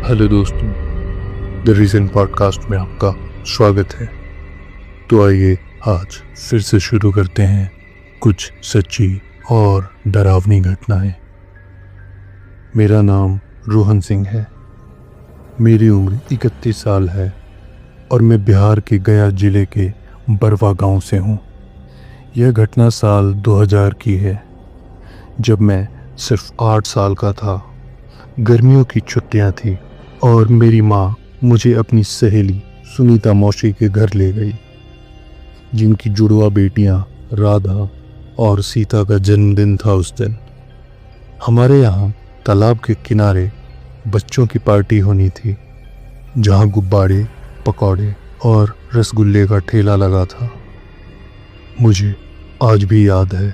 Hello दोस्तों, the reason podcast में आपका स्वागत है। तो आइए आज फिर से शुरू करते हैं कुछ सच्ची और डरावनी घटनाएं। मेरा नाम रोहन सिंह है। मेरी उम्र 31 साल है और मैं बिहार के गया जिले के बरवा गांव से हूं। यह घटना साल 2000 की है, जब मैं सिर्फ 8 साल का था। गर्मियों की छुट्टियां थी और मेरी माँ मुझे अपनी सहेली सुनीता मौसी के घर ले गई, जिनकी जुड़वा बेटियां राधा और सीता का जन्मदिन था उस दिन। हमारे यहाँ तालाब के किनारे बच्चों की पार्टी होनी थी, जहाँ गुब्बारे, पकौड़े और रसगुल्ले का ठेला लगा था। मुझे आज भी याद है,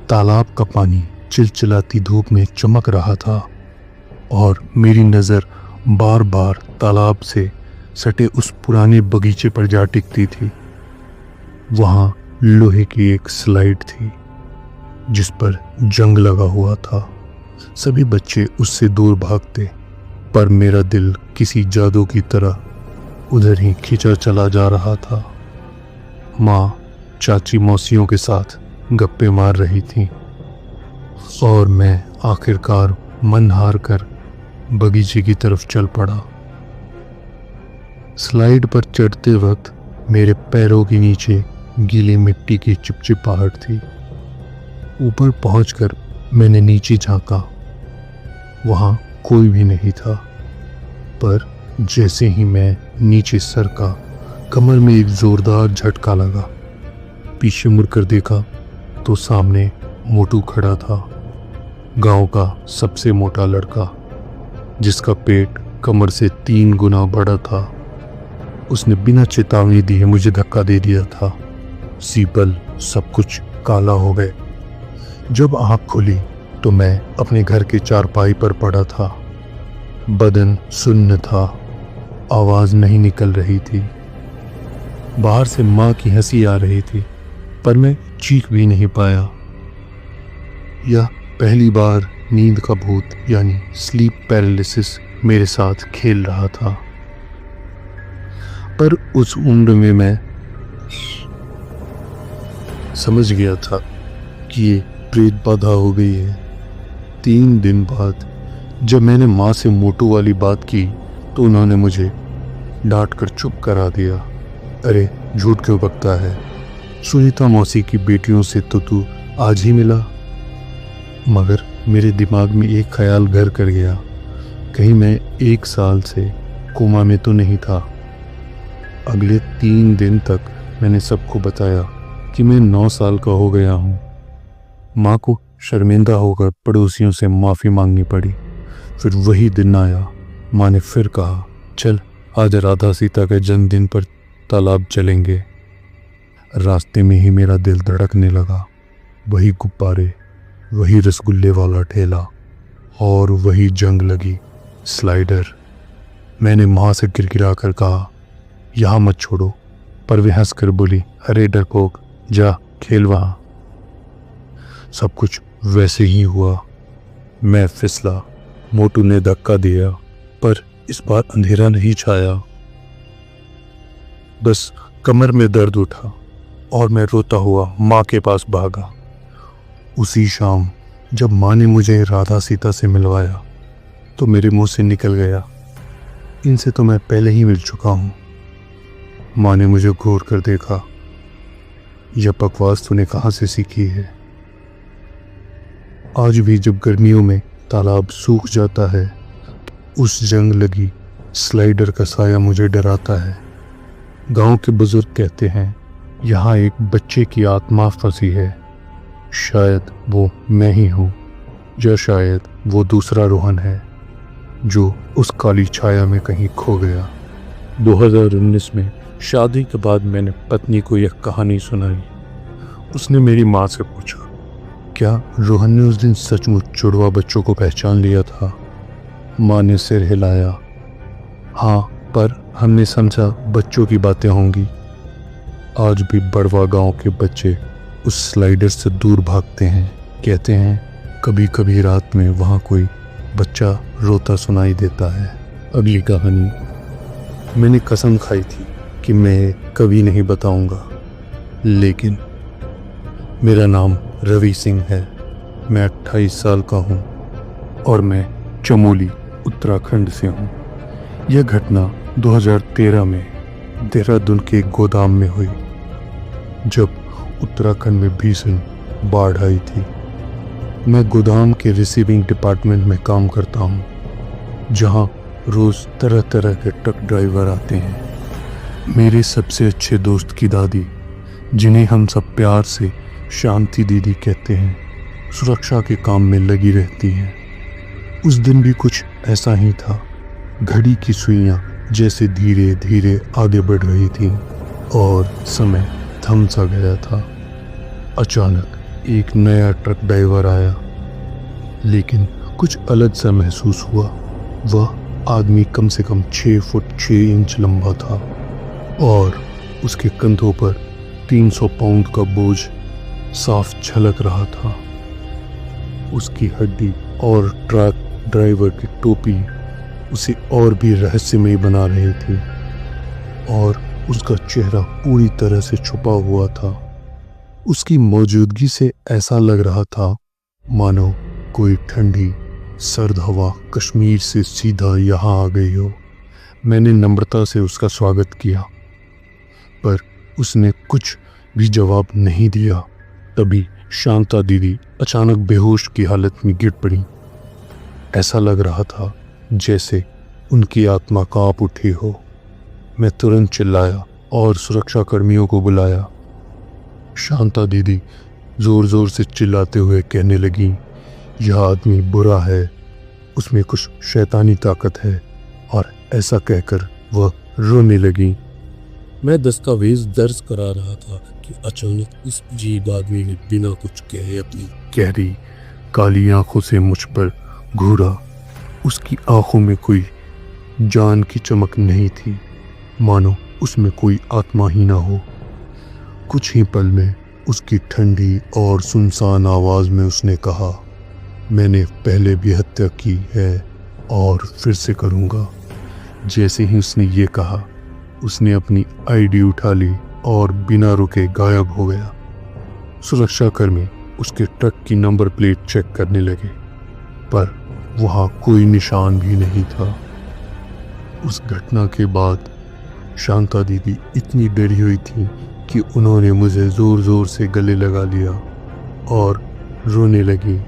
तालाब का पानी चिलचिलाती धूप में चमक रहा था और मेरी नज़र बार बार तालाब से सटे उस पुराने बगीचे पर जा टिकती थी। वहाँ लोहे की एक स्लाइड थी जिस पर जंग लगा हुआ था। सभी बच्चे उससे दूर भागते, पर मेरा दिल किसी जादू की तरह उधर ही खींचा चला जा रहा था। माँ चाची मौसियों के साथ गप्पे मार रही थी और मैं आखिरकार मन हार कर बगीचे की तरफ चल पड़ा। स्लाइड पर चढ़ते वक्त मेरे पैरों के नीचे गीली मिट्टी की चिपचिपाहट थी। ऊपर पहुंचकर मैंने नीचे झांका। वहां कोई भी नहीं था, पर जैसे ही मैं नीचे सरका, कमर में एक जोरदार झटका लगा। पीछे मुड़कर देखा तो सामने मोटू खड़ा था, गांव का सबसे मोटा लड़का, जिसका पेट कमर से 3 गुना बड़ा था। उसने बिना चेतावनी दिए मुझे धक्का दे दिया था। सीपल सब कुछ काला हो गए। जब आँख खुली तो मैं अपने घर के चारपाई पर पड़ा था। बदन सुन्न था, आवाज़ नहीं निकल रही थी। बाहर से माँ की हंसी आ रही थी, पर मैं चीख भी नहीं पाया। यह पहली बार नींद का भूत यानी स्लीप पैरालिसिस मेरे साथ खेल रहा था। पर उस उम्र में मैं समझ गया था कि ये प्रेत बाधा हो गई है। 3 दिन बाद जब मैंने माँ से मोटू वाली बात की तो उन्होंने मुझे डांट कर चुप करा दिया। अरे झूठ क्यों बकता है, सुनीता मौसी की बेटियों से तो तू आज ही मिला। मगर मेरे दिमाग में एक ख्याल घर कर गया, कहीं मैं 1 साल से कोमा में तो नहीं था। अगले 3 दिन तक मैंने सबको बताया कि मैं 9 साल का हो गया हूँ। माँ को शर्मिंदा होकर पड़ोसियों से माफ़ी मांगनी पड़ी। फिर वही दिन आया, माँ ने फिर कहा, चल आज राधा सीता के जन्मदिन पर तालाब चलेंगे। रास्ते में ही मेरा दिल धड़कने लगा। वही गुब्बारे, वही रसगुल्ले वाला ठेला और वही जंग लगी स्लाइडर। मैंने माँ से गिड़गिड़ा कर कहा, यहाँ मत छोड़ो, पर वे हंस कर बोली, अरे डरपोक, जा खेल वहाँ। सब कुछ वैसे ही हुआ। मैं फिसला, मोटू ने धक्का दिया, पर इस बार अंधेरा नहीं छाया, बस कमर में दर्द उठा और मैं रोता हुआ माँ के पास भागा। उसी शाम जब माँ ने मुझे राधा सीता से मिलवाया तो मेरे मुंह से निकल गया, इनसे तो मैं पहले ही मिल चुका हूँ। माँ ने मुझे घूर कर देखा, यह बकवास तूने कहाँ से सीखी है। आज भी जब गर्मियों में तालाब सूख जाता है, उस जंग लगी स्लाइडर का साया मुझे डराता है। गांव के बुजुर्ग कहते हैं, यहाँ एक बच्चे की आत्मा फंसी है। शायद वो मैं ही हूँ, या शायद वो दूसरा रोहन है जो उस काली छाया में कहीं खो गया। 2019 में शादी के बाद मैंने पत्नी को यह कहानी सुनाई। उसने मेरी माँ से पूछा, क्या रोहन ने उस दिन सचमुच जुड़वा बच्चों को पहचान लिया था? माँ ने सिर हिलाया, हाँ, पर हमने समझा बच्चों की बातें होंगी। आज भी बड़वा गांव के बच्चे उस स्लाइडर से दूर भागते हैं। कहते हैं कभी कभी रात में वहाँ कोई बच्चा रोता सुनाई देता है। अगली कहानी। मैंने कसम खाई थी कि मैं कभी नहीं बताऊंगा, लेकिन मेरा नाम रवि सिंह है। मैं 28 साल का हूँ और मैं चमोली उत्तराखंड से हूँ। यह घटना 2013 में देहरादून के एक गोदाम में हुई, जब उत्तराखंड में भीषण बाढ़ आई थी। मैं गोदाम के रिसीविंग डिपार्टमेंट में काम करता हूँ, जहाँ रोज़ तरह तरह के ट्रक ड्राइवर आते हैं। मेरे सबसे अच्छे दोस्त की दादी, जिन्हें हम सब प्यार से शांति दीदी कहते हैं, सुरक्षा के काम में लगी रहती हैं। उस दिन भी कुछ ऐसा ही था। घड़ी की सुइयां जैसे धीरे धीरे आगे बढ़ रही थीं और समय थम सा गया था। अचानक एक नया ट्रक ड्राइवर आया, लेकिन कुछ अलग सा महसूस हुआ। वह आदमी कम से कम 6 फुट 6 इंच लंबा था और उसके कंधों पर 300 पाउंड का बोझ साफ झलक रहा था। उसकी हड्डी और ट्रक ड्राइवर की टोपी उसे और भी रहस्यमय बना रही थी और उसका चेहरा पूरी तरह से छुपा हुआ था। उसकी मौजूदगी से ऐसा लग रहा था मानो कोई ठंडी सर्द हवा कश्मीर से सीधा यहाँ आ गई हो। मैंने नम्रता से उसका स्वागत किया, पर उसने कुछ भी जवाब नहीं दिया। तभी शांता दीदी अचानक बेहोश की हालत में गिर पड़ी। ऐसा लग रहा था जैसे उनकी आत्मा कांप उठी हो। मैं तुरंत चिल्लाया और सुरक्षा कर्मियों को बुलाया। शांता दीदी जोर जोर से चिल्लाते हुए कहने लगी, यह आदमी बुरा है, उसमें कुछ शैतानी ताकत है, और ऐसा कहकर वह रोने लगी। मैं दस्तावेज दर्ज करा रहा था कि अचानक उस अजीब आदमी ने बिना कुछ कहे अपनी गहरी काली आंखों से मुझ पर घूरा। उसकी आंखों में कोई जान की चमक नहीं थी, मानो उसमें कोई आत्मा ही ना हो। कुछ ही पल में उसकी ठंडी और सुनसान आवाज में उसने कहा, मैंने पहले भी हत्या की है और फिर से करूँगा। जैसे ही उसने ये कहा, उसने अपनी आईडी उठा ली और बिना रुके गायब हो गया। सुरक्षाकर्मी उसके ट्रक की नंबर प्लेट चेक करने लगे, पर वहाँ कोई निशान भी नहीं था। उस घटना के बाद शांता दीदी इतनी डरी हुई थी कि उन्होंने मुझे ज़ोर ज़ोर से गले लगा लिया और रोने लगी,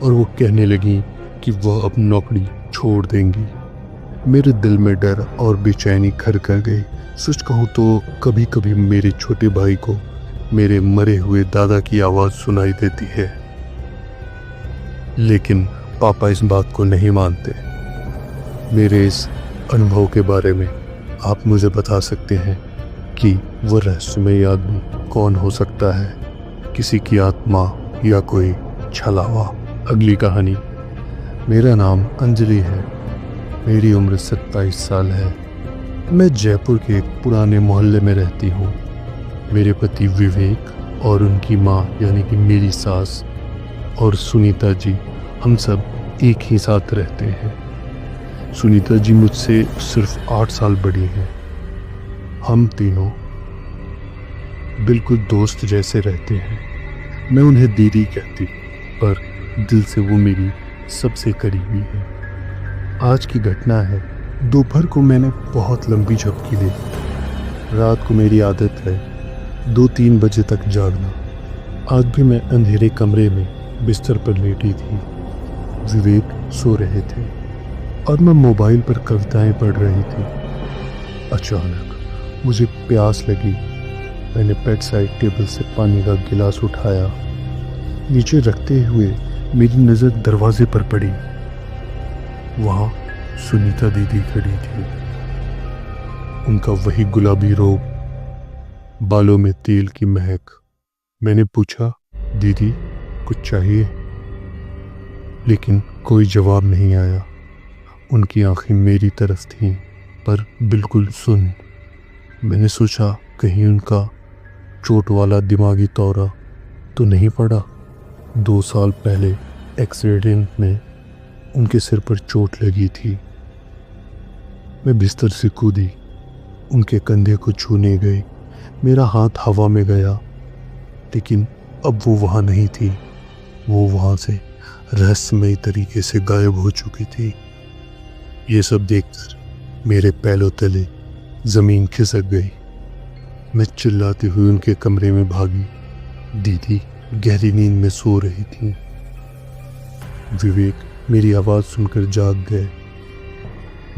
और वो कहने लगी कि वह अब नौकरी छोड़ देंगी। मेरे दिल में डर और बेचैनी घर कर गई। सच कहूँ तो कभी कभी मेरे छोटे भाई को मेरे मरे हुए दादा की आवाज़ सुनाई देती है, लेकिन पापा इस बात को नहीं मानते। मेरे इस अनुभव के बारे में आप मुझे बता सकते हैं कि वह रहस्यमय आदमी कौन हो सकता है, किसी की आत्मा या कोई छलावा। अगली कहानी। मेरा नाम अंजलि है। मेरी उम्र 27 साल है। मैं जयपुर के एक पुराने मोहल्ले में रहती हूँ। मेरे पति विवेक और उनकी माँ यानी कि मेरी सास और सुनीता जी, हम सब एक ही साथ रहते हैं। सुनीता जी मुझसे सिर्फ 8 साल बड़ी हैं। हम तीनों बिल्कुल दोस्त जैसे रहते हैं। मैं उन्हें दीदी कहती, पर दिल से वो मेरी सबसे करीबी है। आज की घटना है, दोपहर को मैंने बहुत लंबी झपकी ली। रात को मेरी आदत है 2-3 बजे तक जागना। आज भी मैं अंधेरे कमरे में बिस्तर पर लेटी थी। विवेक सो रहे थे और मैं मोबाइल पर कविताएं पढ़ रही थी। अचानक मुझे प्यास लगी। मैंने बेड साइड टेबल से पानी का गिलास उठाया। नीचे रखते हुए मेरी नज़र दरवाजे पर पड़ी। वहाँ सुनीता दीदी खड़ी थी। उनका वही गुलाबी रोब, बालों में तेल की महक। मैंने पूछा, दीदी कुछ चाहिए? लेकिन कोई जवाब नहीं आया। उनकी आंखें मेरी तरफ थीं, पर बिल्कुल सुन्न। मैंने सोचा कहीं उनका चोट वाला दिमागी दौरा तो नहीं पड़ा। 2 साल पहले एक्सीडेंट में उनके सिर पर चोट लगी थी। मैं बिस्तर से कूदी, उनके कंधे को छूने गई। मेरा हाथ हवा में गया, लेकिन अब वो वहाँ नहीं थी। वो वहाँ से रहस्यमयी तरीके से गायब हो चुकी थी। ये सब देखकर मेरे पैरों तले जमीन खिसक गई। मैं चिल्लाती हुई उनके कमरे में भागी। दीदी गहरी नींद में सो रही थी। विवेक मेरी आवाज़ सुनकर जाग गए।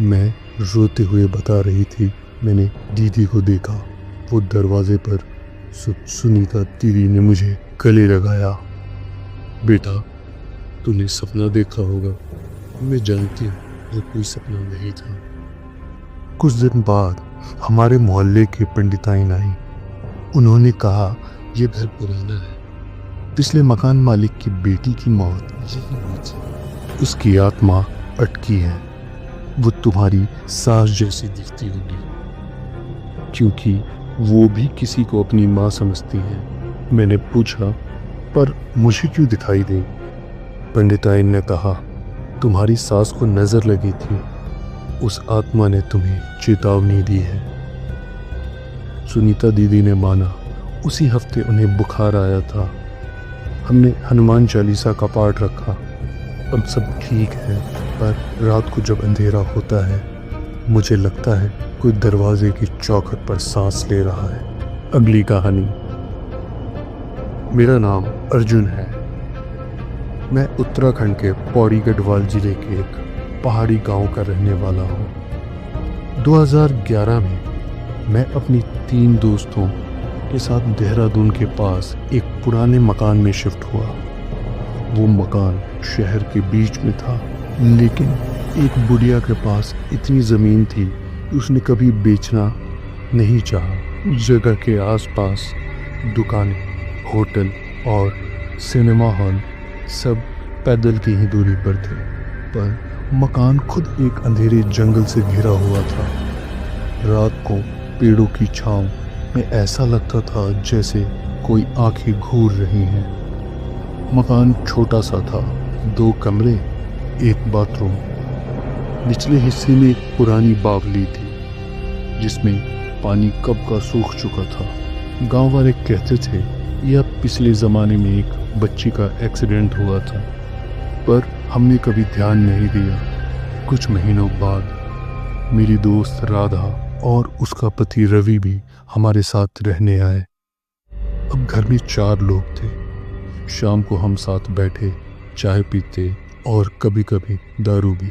मैं रोते हुए बता रही थी, मैंने दीदी को देखा। वो दरवाजे पर सुनीता दीदी ने मुझे गले लगाया। बेटा, तूने सपना देखा होगा। मैं जानती हूँ वो कोई सपना नहीं था। कुछ दिन बाद हमारे मोहल्ले की पंडिताइन आई। उन्होंने कहा, यह घर पुराना है। पिछले मकान मालिक की बेटी की मौत यही हुई थी। उसकी आत्मा अटकी है। वो तुम्हारी सास जैसी दिखती होगी, क्योंकि वो भी किसी को अपनी माँ समझती है। मैंने पूछा, पर मुझे क्यों दिखाई दे? पंडिताइन ने कहा, तुम्हारी सास को नजर लगी थी। उस आत्मा ने तुम्हें चेतावनी दी है। सुनीता दीदी ने माना। उसी हफ्ते उन्हें बुखार आया था। हमने हनुमान चालीसा का पाठ रखा। अब सब ठीक है, पर रात को जब अंधेरा होता है, मुझे लगता है कोई दरवाजे की चौखट पर सांस ले रहा है। अगली कहानी। मेरा नाम अर्जुन है। मैं उत्तराखंड के पौड़ी गढ़वाल जिले के एक पहाड़ी गांव का रहने वाला हूँ। 2011 में मैं अपनी 3 दोस्तों के साथ देहरादून के पास एक पुराने मकान में शिफ्ट हुआ। वो मकान शहर के बीच में था, लेकिन एक बुढ़िया के पास इतनी ज़मीन थी कि उसने कभी बेचना नहीं चाहा। उस जगह के आसपास दुकानें, होटल और सिनेमा हॉल सब पैदल की ही दूरी पर थे, पर मकान खुद एक अंधेरे जंगल से घिरा हुआ था। रात को पेड़ों की छांव में ऐसा लगता था जैसे कोई आंखें घूर रही हैं। मकान छोटा सा था, 2 कमरे, 1 बाथरूम। निचले हिस्से में एक पुरानी बावली थी, जिसमें पानी कब का सूख चुका था। गांव वाले कहते थे यह पिछले ज़माने में एक बच्ची का एक्सीडेंट हुआ था, पर हमने कभी ध्यान नहीं दिया। कुछ महीनों बाद मेरी दोस्त राधा और उसका पति रवि भी हमारे साथ रहने आए। अब घर में 4 लोग थे। शाम को हम साथ बैठे चाय पीते और कभी कभी दारू भी।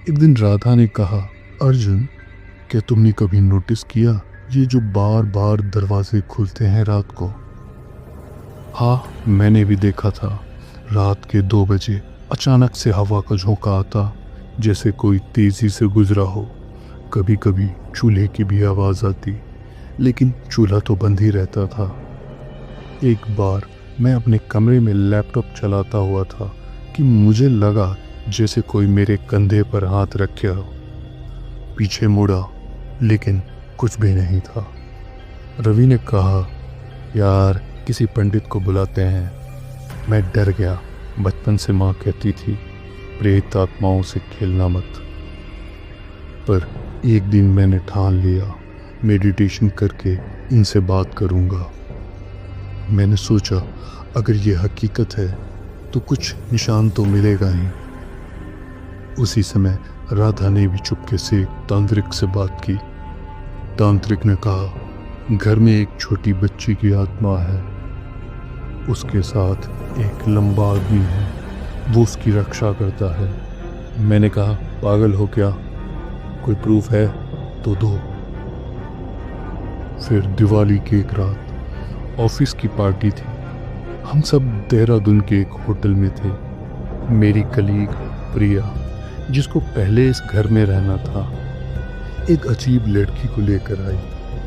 एक दिन राधा ने कहा, अर्जुन, क्या तुमने कभी नोटिस किया ये जो बार बार दरवाजे खुलते हैं रात को? हाँ, मैंने भी देखा था। रात के 2 बजे अचानक से हवा का झोंका आता, जैसे कोई तेजी से गुजरा हो। कभी कभी चूल्हे की भी आवाज़ आती, लेकिन चूल्हा तो बंद ही रहता था। एक बार मैं अपने कमरे में लैपटॉप चलाता हुआ था कि मुझे लगा जैसे कोई मेरे कंधे पर हाथ रखे हो। पीछे मुड़ा, लेकिन कुछ भी नहीं था। रवि ने कहा, यार, किसी पंडित को बुलाते हैं। मैं डर गया। बचपन से माँ कहती थी, प्रेत आत्माओं से खेलना मत। पर एक दिन मैंने ठान लिया, मेडिटेशन करके इनसे बात करूँगा। मैंने सोचा, अगर ये हकीकत है तो कुछ निशान तो मिलेगा ही। उसी समय राधा ने भी चुपके से तांत्रिक से बात की। तांत्रिक ने कहा, घर में एक छोटी बच्ची की आत्मा है। उसके साथ एक लंबा आदमी है, वो उसकी रक्षा करता है। मैंने कहा, पागल हो क्या? कोई प्रूफ है तो दो। फिर दिवाली की एक रात ऑफिस की पार्टी थी। हम सब देहरादून के एक होटल में थे। मेरी कलीग प्रिया, जिसको पहले इस घर में रहना था, एक अजीब लड़की को लेकर आई।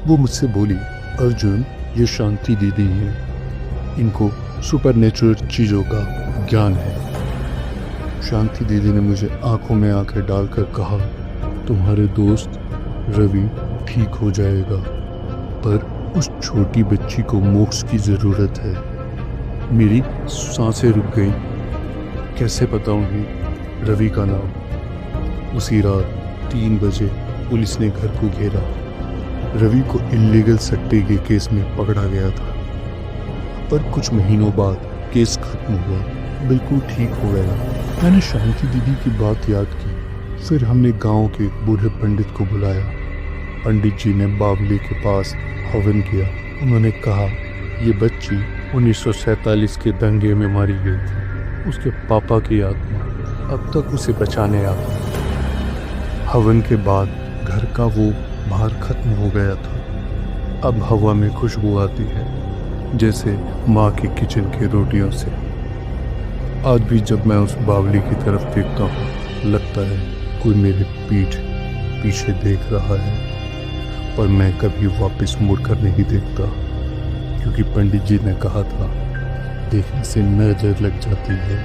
वो मुझसे बोली, अर्जुन, ये शांति दीदी हैं, इनको सुपरनेचुरल चीज़ों का ज्ञान है। शांति दीदी ने मुझे आंखों में आंखें डालकर कहा, तुम्हारे दोस्त रवि ठीक हो जाएगा, पर उस छोटी बच्ची को मोक्ष की ज़रूरत है। मेरी सांसें रुक गईं। कैसे बताऊंगी रवि का नाम? उसी रात 3 बजे पुलिस ने घर को घेरा। रवि को इल्लीगल सट्टे के केस में पकड़ा गया था, पर कुछ महीनों बाद केस खत्म हुआ, बिल्कुल ठीक हो गया। मैंने शांति दीदी की बात याद की। फिर हमने गांव के बूढ़े पंडित को बुलाया। पंडित जी ने बावली के पास हवन किया। उन्होंने कहा, ये बच्ची 1947 के दंगे में मारी गई थी। उसके पापा की आत्मा अब तक उसे बचाने आ गई। हवन के बाद घर का वो बाहर खत्म हो गया था। अब हवा में खुशबू आती है, जैसे माँ की किचन की रोटियों से। आज भी जब मैं उस बावली की तरफ देखता हूँ, लगता है कोई मेरे पीछे देख रहा है, पर मैं कभी वापस मुड़कर नहीं देखता, क्योंकि पंडित जी ने कहा था, देखने से नजर लग जाती है।